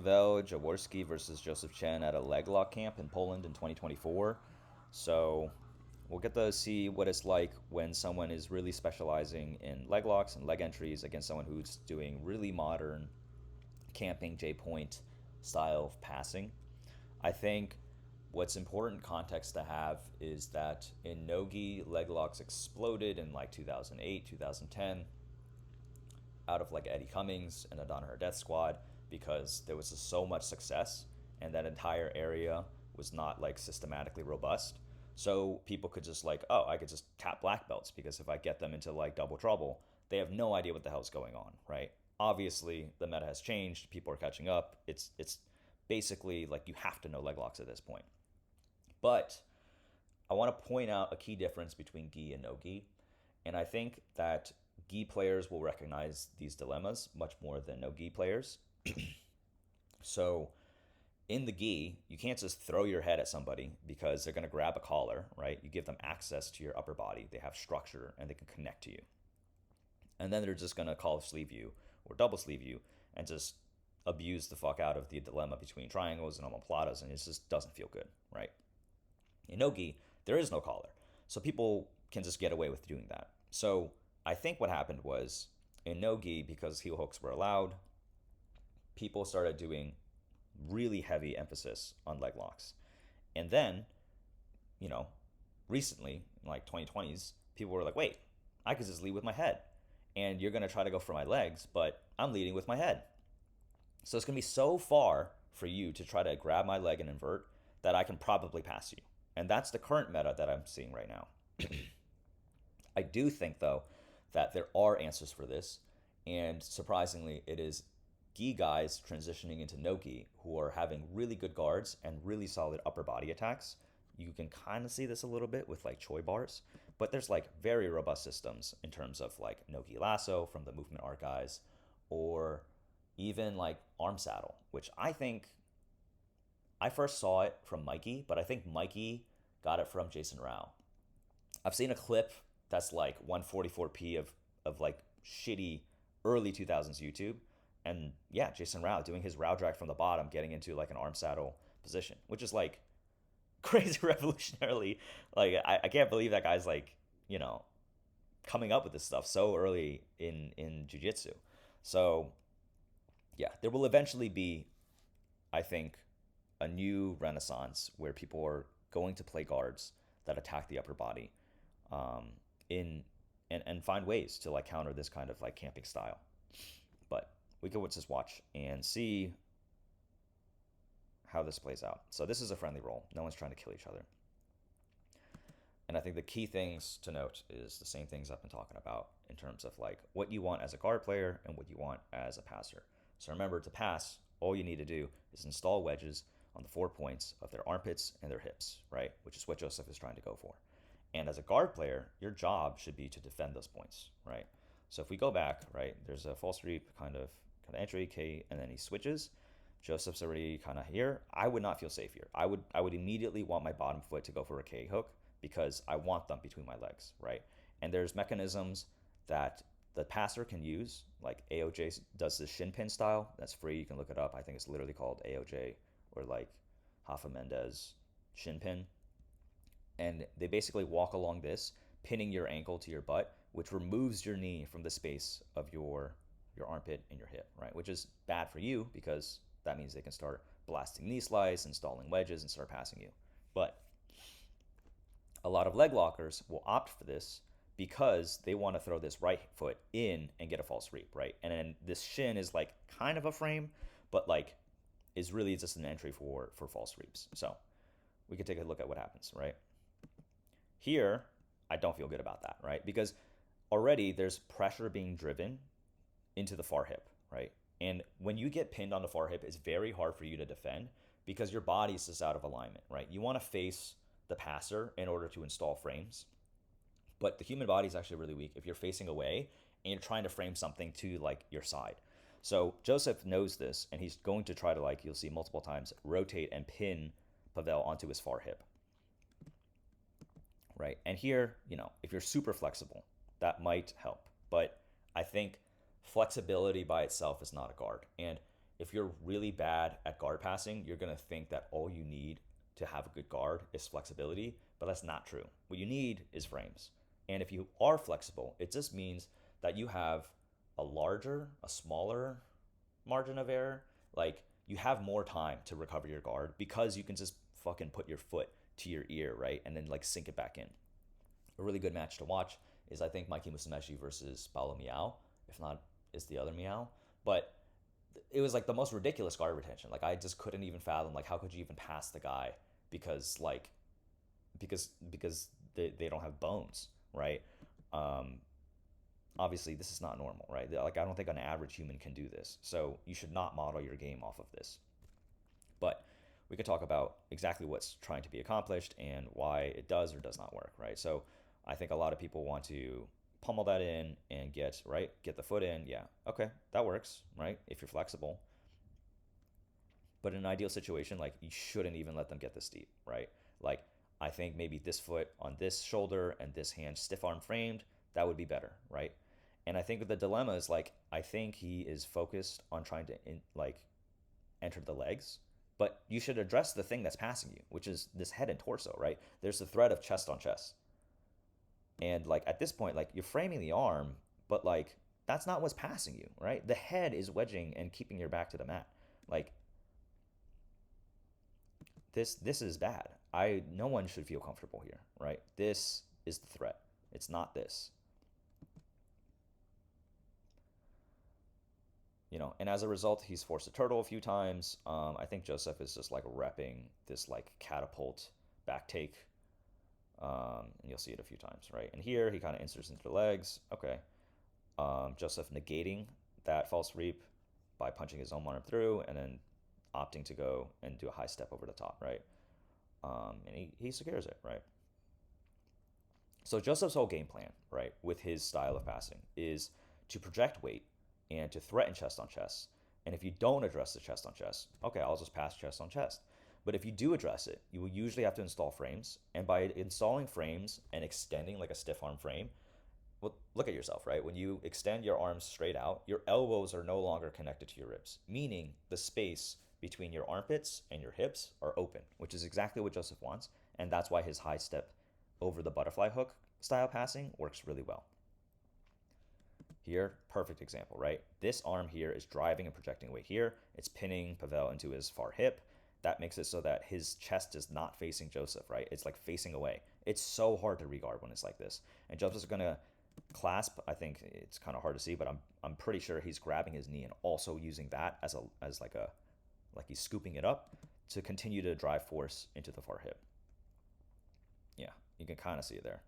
Pawel Jaworski versus Jozef Chen at a leglock camp in Poland in 2024. So we'll get to see what it's like when someone is really specializing in leg locks and leg entries against someone who's doing really modern camping J-point style of passing. I think what's important context to have is that in Nogi, leg locks exploded in like 2008, 2010 out of like Eddie Cummings and the Donner Death Squad because there was just so much success and that entire area was not like systematically robust. So people could just like, oh, I could just tap black belts because if I get them into like double trouble, they have no idea what the hell's going on, right? Obviously, the meta has changed. People are catching up. It's basically like you have to know leg locks at this point. But I want to point out a key difference between gi and no gi, and I think that gi players will recognize these dilemmas much more than no gi players. So in the gi, you can't just throw your head at somebody because they're going to grab a collar, right? You give them access to your upper body. They have structure and they can connect to you. And then they're just going to collar sleeve you or double sleeve you and just abuse the fuck out of the dilemma between triangles and omoplatas, and it just doesn't feel good, right? In no gi, there is no collar. So people can just get away with doing that. So I think what happened was in no gi, because heel hooks were allowed, people started doing really heavy emphasis on leg locks. And then, you know, recently, in like 2020s, people were like, wait, I could just lead with my head. And you're going to try to go for my legs, but I'm leading with my head. So it's going to be so far for you to try to grab my leg and invert that I can probably pass you. And that's the current meta that I'm seeing right now. I do think, though, that there are answers for this. And surprisingly, it is gi guys transitioning into no gi who are having really good guards and really solid upper body attacks. You can kind of see this a little bit with like Choi bars, but there's like very robust systems in terms of like no gi lasso from the movement art guys, or even like arm saddle, which I think I first saw it from Mikey, but I think Mikey got it from Jason Rao. I've seen a clip that's like 144p of like shitty early 2000s YouTube. And yeah, Jason Rao doing his Rao drag from the bottom, getting into like an arm saddle position, which is like crazy revolutionarily. Like, I can't believe that guy's like, you know, coming up with this stuff so early in jiu-jitsu. So yeah, there will eventually be, I think, a new renaissance where people are going to play guards that attack the upper body in and find ways to like counter this kind of like camping style. But we could just watch and see how this plays out. So this is a friendly roll. No one's trying to kill each other. And I think the key things to note is the same things I've been talking about in terms of like what you want as a guard player and what you want as a passer. So remember, to pass, all you need to do is install wedges on the 4 points of their armpits and their hips, right? Which is what Josef is trying to go for. And as a guard player, your job should be to defend those points, right? So if we go back, right, there's a false reap kind of entry, K, and then he switches. Josef's already kind of here. I would not feel safe here. I would immediately want my bottom foot to go for a K hook because I want them between my legs, right? And there's mechanisms that the passer can use, like AOJ does the shin pin style. That's free. You can look it up. I think it's literally called AOJ or like Rafa Mendez shin pin. And they basically walk along this, pinning your ankle to your butt, which removes your knee from the space of your armpit and your hip, right? Which is bad for you because that means they can start blasting knee slice, installing wedges, and start passing you. But a lot of leg lockers will opt for this because they want to throw this right foot in and get a false reap, right? And then this shin is like kind of a frame, but like is really just an entry for false reaps. So we could take a look at what happens, right? Here, I don't feel good about that, right? Because already there's pressure being driven into the far hip, right? And when you get pinned on the far hip, it's very hard for you to defend because your body's just out of alignment, right? You want to face the passer in order to install frames, but the human body is actually really weak if you're facing away and you're trying to frame something to like your side. So Josef knows this, and he's going to try to, like you'll see multiple times, rotate and pin Pawel onto his far hip, right? And here, you know, if you're super flexible, that might help. But I think flexibility by itself is not a guard. And if you're really bad at guard passing, you're going to think that all you need to have a good guard is flexibility, but that's not true. What you need is frames. And if you are flexible, it just means that you have a smaller margin of error. Like you have more time to recover your guard because you can just fucking put your foot to your ear, right? And then like sink it back in. A really good match to watch is I think Mikey Musumeci versus Paulo Miao. If not, it's the other Miao. But it was like the most ridiculous guard retention. Like I just couldn't even fathom like how could you even pass the guy because like because they don't have bones, right? Um, Obviously this is not normal, right? Like I don't think an average human can do this. So you should not model your game off of this. But we could talk about exactly what's trying to be accomplished and why it does or does not work, right? So I think a lot of people want to pummel that in and get the foot in. Yeah, okay, that works, right? If you're flexible. But in an ideal situation, like you shouldn't even let them get this deep, right? Like I think maybe this foot on this shoulder and this hand stiff arm framed, that would be better, right? And I think the dilemma is like I think he is focused on trying to enter the legs, but you should address the thing that's passing you, which is this head and torso, right? There's the threat of chest on chest. And like at this point, like you're framing the arm, but like that's not what's passing you, right? The head is wedging and keeping your back to the mat. Like this is bad. No one should feel comfortable here, right? This is the threat. It's not this. And as a result, he's forced to turtle a few times. I think Josef is just like repping this like catapult back take. And you'll see it a few times, right? And here he kind of inserts into the legs. Okay. Josef negating that false reap by punching his own arm through and then opting to go and do a high step over the top, right? And he secures it, right? So Josef's whole game plan, right, with his style of passing is to project weight and to threaten chest on chest. And if you don't address the chest on chest, okay, I'll just pass chest on chest. But if you do address it, you will usually have to install frames. And by installing frames and extending like a stiff arm frame, well, look at yourself, right? When you extend your arms straight out, your elbows are no longer connected to your ribs, meaning the space between your armpits and your hips are open, which is exactly what Josef wants. And that's why his high step over the butterfly hook style passing works really well. Here, perfect example, right? This arm here is driving and projecting weight here. It's pinning Pawel into his far hip. That makes it so that his chest is not facing Josef, right? It's like facing away. It's so hard to regard when it's like this. And Josef's gonna clasp. I think it's kind of hard to see, but I'm pretty sure he's grabbing his knee and also using that as like he's scooping it up to continue to drive force into the far hip. Yeah, you can kind of see it there,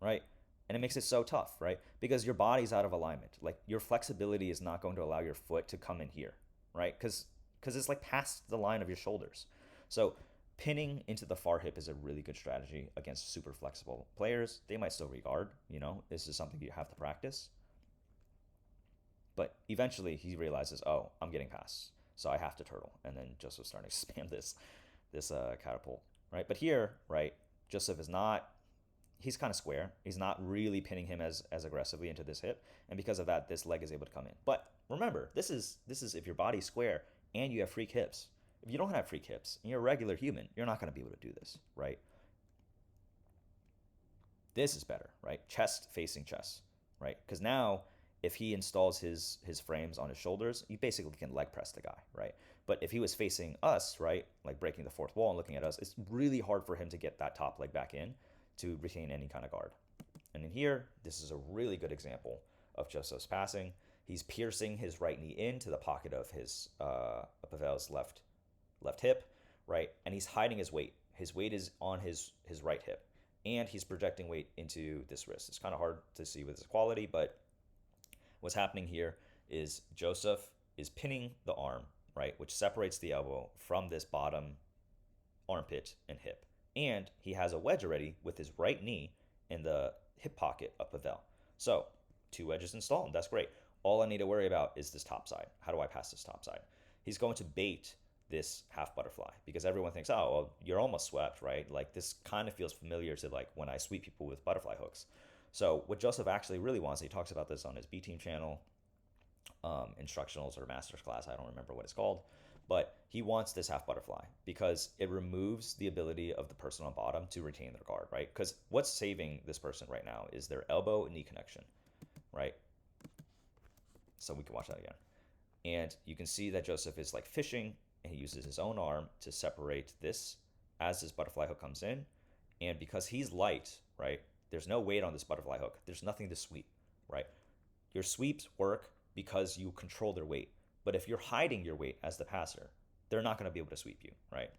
right? And it makes it so tough, right? Because your body's out of alignment. Like your flexibility is not going to allow your foot to come in here, right? Because it's like past the line of your shoulders. So pinning into the far hip is a really good strategy against super flexible players. They might still regard, this is something you have to practice. But eventually he realizes, oh, I'm getting past, so I have to turtle. And then Josef's starting to spam this catapult, right? But here, right, Josef is not, he's kind of square. He's not really pinning him as aggressively into this hip. And because of that, this leg is able to come in. But remember, this is if your body's square and you have freak hips. If you don't have freak hips and you're a regular human, you're not going to be able to do this, right? This is better, right? Chest facing chest, right? Because now if he installs his frames on his shoulders, you basically can leg press the guy, right? But if he was facing us, right, like breaking the fourth wall and looking at us, it's really hard for him to get that top leg back in to retain any kind of guard. And in here, this is a really good example of Josef's passing. He's piercing his right knee into the pocket of his Pawel's left hip, right? And he's hiding his weight. His weight is on his right hip, and he's projecting weight into this wrist. It's kind of hard to see with this quality, but what's happening here is Josef is pinning the arm, right, which separates the elbow from this bottom armpit and hip. And he has a wedge already with his right knee in the hip pocket of Pawel. So 2 wedges installed. That's great. All I need to worry about is this top side. How do I pass this top side? He's going to bait this half butterfly because everyone thinks, oh, well, you're almost swept, right? Like this kind of feels familiar to like when I sweep people with butterfly hooks. So what Josef actually really wants, he talks about this on his B Team channel, instructionals or master's class. I don't remember what it's called. But he wants this half butterfly because it removes the ability of the person on bottom to retain their guard, right? Because what's saving this person right now is their elbow and knee connection, right? So we can watch that again. And you can see that Josef is like fishing, and he uses his own arm to separate this as this butterfly hook comes in. And because he's light, right, there's no weight on this butterfly hook. There's nothing to sweep, right? Your sweeps work because you control their weight. But if you're hiding your weight as the passer, they're not going to be able to sweep you, right?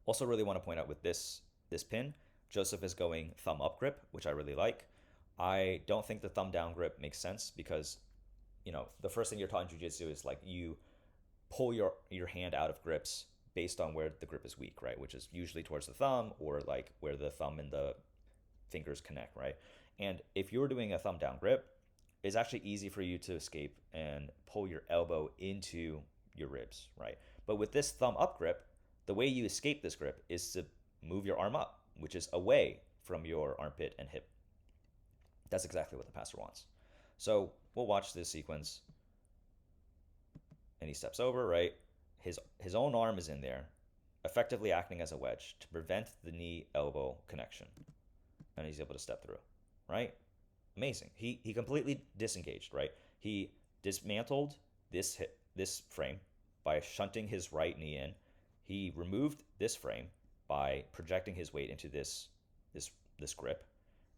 Also really want to point out with this pin, Josef is going thumb up grip, which I really like. I don't think the thumb down grip makes sense because, you know, the first thing you're taught in jiu-jitsu is like you pull your hand out of grips based on where the grip is weak, right? Which is usually towards the thumb or like where the thumb and the fingers connect, right? And if you're doing a thumb down grip, it's actually easy for you to escape and pull your elbow into your ribs, right? But with this thumb up grip, the way you escape this grip is to move your arm up, which is away from your armpit and hip. That's exactly what the passer wants. So we'll watch this sequence. And he steps over, right? His own arm is in there, effectively acting as a wedge to prevent the knee-elbow connection. And he's able to step through, right? Amazing. He completely disengaged, right? He dismantled this frame by shunting his right knee in. He removed this frame by projecting his weight into this grip.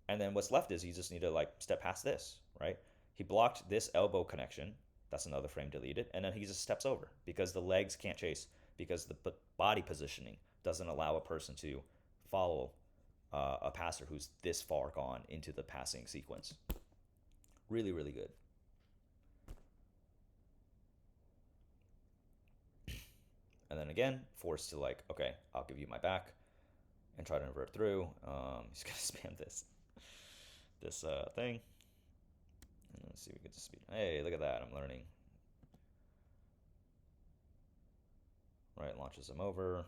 And then what's left is you just need to like step past this, right? He blocked this elbow connection. That's another frame deleted. And then he just steps over because the legs can't chase because the body positioning doesn't allow a person to follow a passer who's this far gone into the passing sequence. Really, really good. And then again, forced to like, okay, I'll give you my back and try to invert through. He's gonna spam this thing. And let's see if we get to speed. Hey, look at that, I'm learning. Right, launches him over.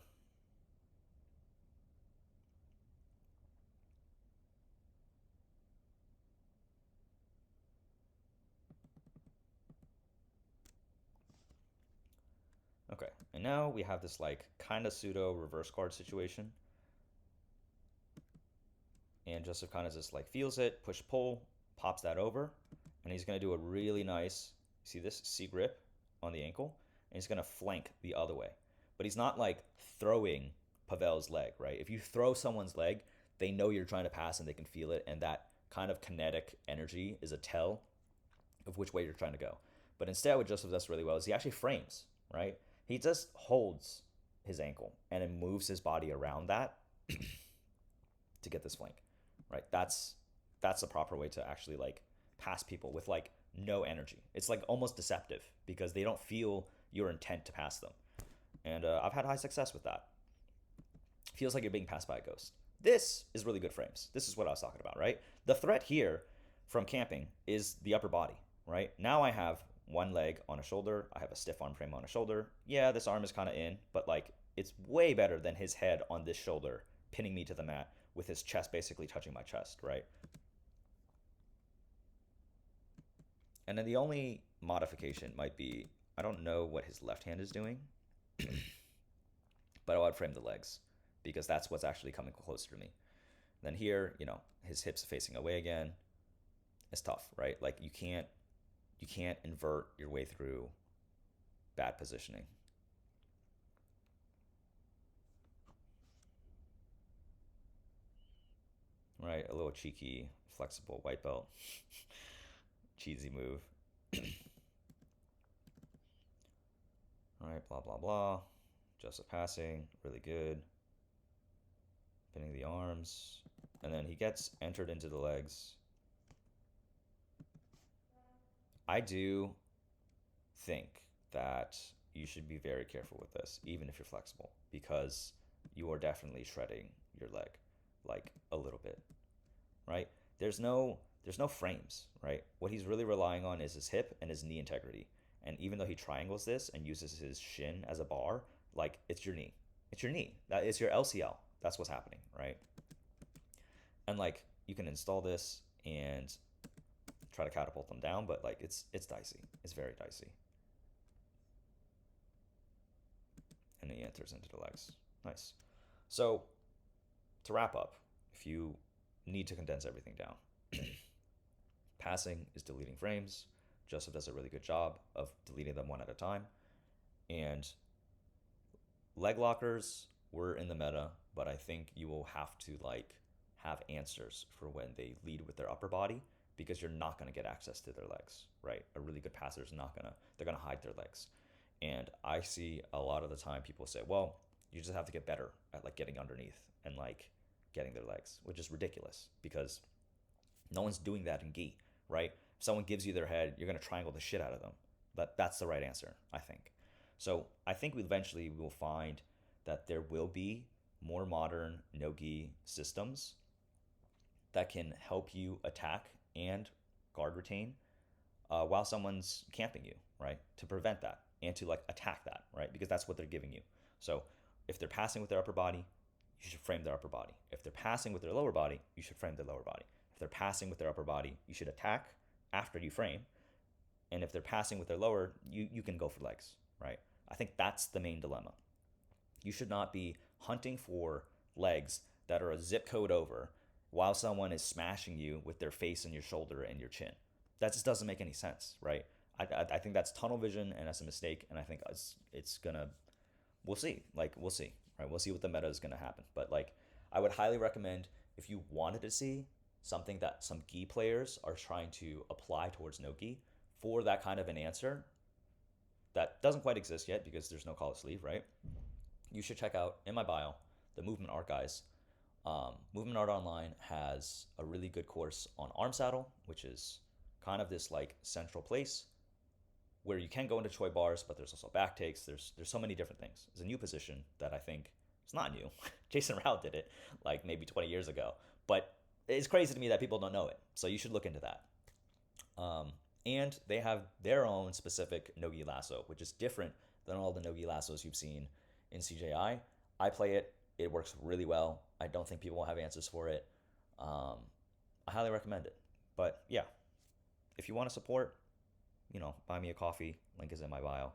Okay, and now we have this like kind of pseudo reverse guard situation. And Josef kind of just like feels it, push pull, pops that over, and he's gonna do a really nice, see this C grip on the ankle, and he's gonna flank the other way. But he's not like throwing Pawel's leg, right? If you throw someone's leg, they know you're trying to pass and they can feel it, and that kind of kinetic energy is a tell of which way you're trying to go. But instead, what Josef does really well is he actually frames, right? He just holds his ankle and then moves his body around that to get this flank, right? That's the proper way to actually like pass people with like no energy. It's like almost deceptive because they don't feel your intent to pass them. And I've had high success with that. Feels like you're being passed by a ghost. This is really good frames. This is what I was talking about, right? The threat here from camping is the upper body, right? Now I have one leg on a shoulder. I have a stiff arm frame on a shoulder. Yeah, this arm is kind of in, but like it's way better than his head on this shoulder pinning me to the mat with his chest basically touching my chest, right? And then the only modification might be, I don't know what his left hand is doing, but I would frame the legs because that's what's actually coming closer to me. Then here, you know, his hips facing away again. It's tough, right? Like you can't invert your way through bad positioning. Right, a little cheeky, flexible white belt. Cheesy move. All right, blah, blah, blah. Josef passing, really good. Pinning the arms. And then he gets entered into the legs. I do think that you should be very careful with this, even if you're flexible, because you are definitely shredding your leg, like a little bit, right? There's no frames, right? What he's really relying on is his hip and his knee integrity. And even though he triangles this and uses his shin as a bar, like it's your knee. It's your knee. That is your LCL. That's what's happening, right? And like you can install this and try to catapult them down, but like it's dicey. It's very dicey. And he enters into the legs. Nice. So to wrap up, if you need to condense everything down, passing is deleting frames. Josef does a really good job of deleting them one at a time. And leg lockers were in the meta, but I think you will have to like have answers for when they lead with their upper body, because you're not going to get access to their legs, right? A really good passer is not gonna, they're gonna hide their legs. And I see a lot of the time people say, well, you just have to get better at like getting underneath and like getting their legs, which is ridiculous because no one's doing that in gi, right? If someone gives you their head, you're gonna triangle the shit out of them. That's the right answer, I think. So I think we eventually will find that there will be more modern no-gi systems that can help you attack and guard retain while someone's camping you, right? To prevent that and to like attack that, right? Because that's what they're giving you. So if they're passing with their upper body, you should frame their upper body. If they're passing with their lower body, you should frame their lower body. If they're passing with their upper body, you should attack after you frame. And if they're passing with their lower, you can go for legs, right? I think that's the main dilemma. You should not be hunting for legs that are a zip code over while someone is smashing you with their face and your shoulder and your chin. That just doesn't make any sense, right? I think that's tunnel vision and that's a mistake. And I think it's gonna, we'll see. Like, we'll see, right? We'll see what the meta is gonna happen. But like, I would highly recommend if you wanted to see something that some gi players are trying to apply towards no gi for that kind of an answer that doesn't quite exist yet because there's no collar sleeve, right? You should check out in my bio the Movement Art guys. Movement Art Online has a really good course on arm saddle, which is kind of this like central place where you can go into choi bars, but there's also back takes. There's so many different things. It's a new position that I think it's not new. Jason Rao did it like maybe 20 years ago, but it's crazy to me that people don't know it. So you should look into that. And they have their own specific no-gi lasso, which is different than all the no-gi lassos you've seen in CJI. I play it. It works really well. I don't think people will have answers for it. I highly recommend it. But yeah, if you want to support, buy me a coffee. Link is in my bio.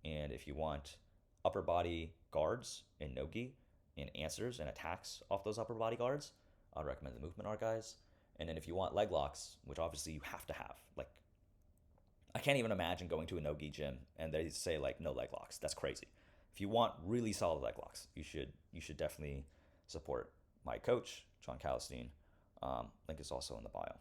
And if you want upper body guards in no-gi and answers and attacks off those upper body guards, I'd recommend the Movement Art guys. And then if you want leg locks, which obviously you have to have, like, I can't even imagine going to a no-gi gym and they say like no leg locks. That's crazy. If you want really solid leg locks, you should definitely support my coach, Jon Calestine. Link is also in the bio.